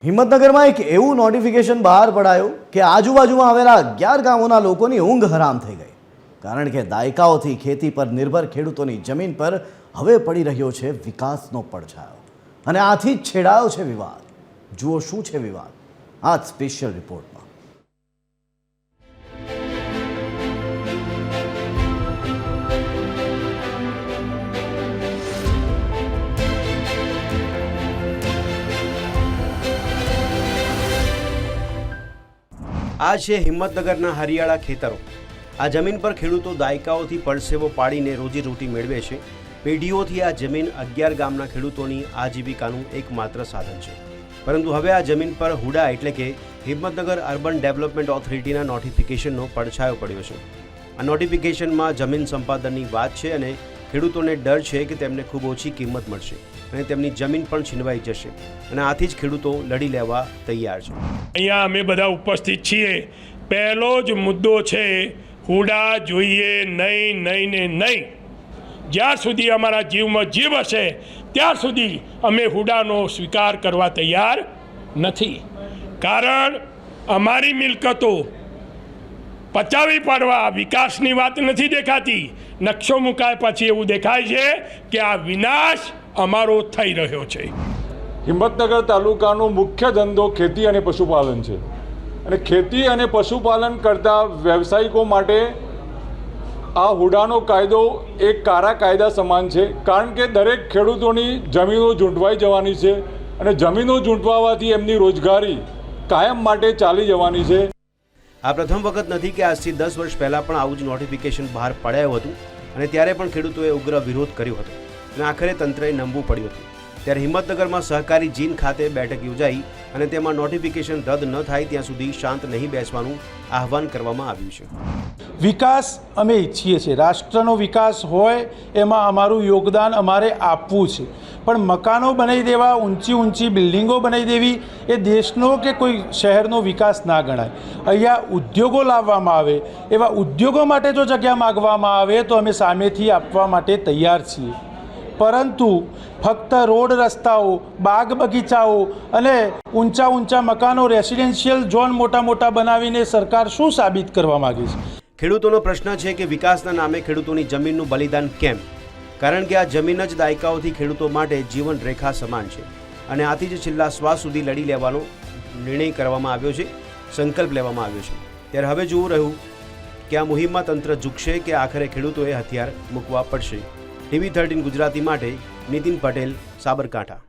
હિંમતનગરમાં એક એવું નોટિફિકેશન બહાર પડાયું કે આજુબાજુમાં આવેલા 11 ગામોના લોકોની ઊંઘ હરામ થઈ ગઈ, કારણ કે દાયકાઓથી ખેતી પર નિર્ભર ખેડૂતોની જમીન પર હવે પડી રહ્યો છે વિકાસનો પડછાયો અને આથી જ છેડાયો છે વિવાદ। જુઓ શું છે વિવાદ આ સ્પેશિયલ રિપોર્ટમાં। આ છે હિંમતનગરના હરિયાળા ખેતરો। આ જમીન પર ખેડૂતો દાયકાઓથી પરસેવો પાડીને રોજીરોટી મેળવે છે। પેઢીઓથી આ જમીન 11 ગામના ખેડૂતોની આજીવિકાનું એકમાત્ર સાધન છે, પરંતુ હવે આ જમીન પર હુડા એટલે કે હિંમતનગર અર્બન ડેવલપમેન્ટ ઓથોરિટીના નોટિફિકેશનનો પડછાયો પડ્યો છે। આ નોટિફિકેશનમાં જમીન સંપાદનની વાત છે અને ખેડૂતોને ડર છે કે તેમને ખૂબ ઓછી કિંમત મળશે અને તેમની જમીન પણ છીનવાઈ જશે અને આથી જ ખેડૂતો લડી લેવા તૈયાર છે। અહીંયા અમે બધા ઉપસ્થિત છીએ। પહેલો જ મુદ્દો છે હુડા જોઈએ નહીં, નહીં ને નહીં। જ્યાં સુધી અમારા જીવમાં જીવ હશે ત્યાં સુધી અમે હુડાનો સ્વીકાર કરવા તૈયાર નથી, કારણ અમારી મિલકતો પચાવી પાડવા વિકાસની વાત નથી દેખાતી। નકશો મુકાય પછી એવું દેખાય છે કે આ વિનાશ અમારો થઈ રહ્યો છે। હિંમતનગર તાલુકાનો મુખ્ય ધંધો ખેતી અને પશુપાલન છે અને ખેતી અને પશુપાલન કરતા વ્યવસાયિકો માટે આ હુડાનો કાયદો એક કાળા કાયદા સમાન છે, કારણ કે દરેક ખેડૂતોની જમીનો ઝૂંટવાઈ જવાની છે અને જમીનો ઝૂંટવાવાથી એમની રોજગારી કાયમ માટે ચાલી જવાની છે। આ પ્રથમ વખત નથી કે આજથી 10 વર્ષ પહેલાં પણ આવું જ નોટિફિકેશન બહાર પડાયું હતું અને ત્યારે પણ ખેડૂતોએ ઉગ્ર વિરોધ કર્યો હતો અને આખરે તંત્રએ નમવું પડ્યું હતું। ત્યારે હિંમતનગરમાં સહકારી જીન ખાતે બેઠક યોજાઈ અને તેમાં નોટિફિકેશન રદ ન થાય ત્યાં સુધી શાંત નહીં બેસવાનું આહવાન કરવામાં આવ્યું છે। વિકાસ અમે ઈચ્છીએ છીએ, રાષ્ટ્રનો વિકાસ હોય એમાં અમારું યોગદાન અમારે આપવું છે, પણ મકાનો બનાવી દેવા, ઊંચી બિલ્ડિંગો બનાવી દેવી એ દેશનો કે કોઈ શહેરનો વિકાસ ના ગણાય। અહીંયા ઉદ્યોગો લાવવામાં આવે, એવા ઉદ્યોગો માટે જો જગ્યા માગવામાં આવે તો અમે સામેથી આપવા માટે તૈયાર છીએ, પરંતુ ફક્ત રોડ રસ્તાઓ, બાગ બગીચાઓ અને ઊંચા મકાનો, રેસિડેન્શિયલ ઝોન મોટા બનાવીને સરકાર શું સાબિત કરવા માગે છે? ખેડૂતોનો પ્રશ્ન છે કે વિકાસના નામે ખેડૂતોની જમીનનું બલિદાન કેમ? કારણ કે આ જમીન જ દાયકાઓથી ખેડૂતો માટે જીવન રેખા સમાન છે અને આથી જ છેલ્લા શ્વાસ સુધી લડી લેવાનો નિર્ણય કરવામાં આવ્યો છે, સંકલ્પ લેવામાં આવ્યો છે। ત્યારે હવે જોવું રહ્યું કે આ મુહિમમાં તંત્ર ઝૂકશે કે આખરે ખેડૂતોએ હથિયાર મૂકવા પડશે। TV13 ગુજરાતી માટે નીતિન પટેલ, સાબરકાંઠા।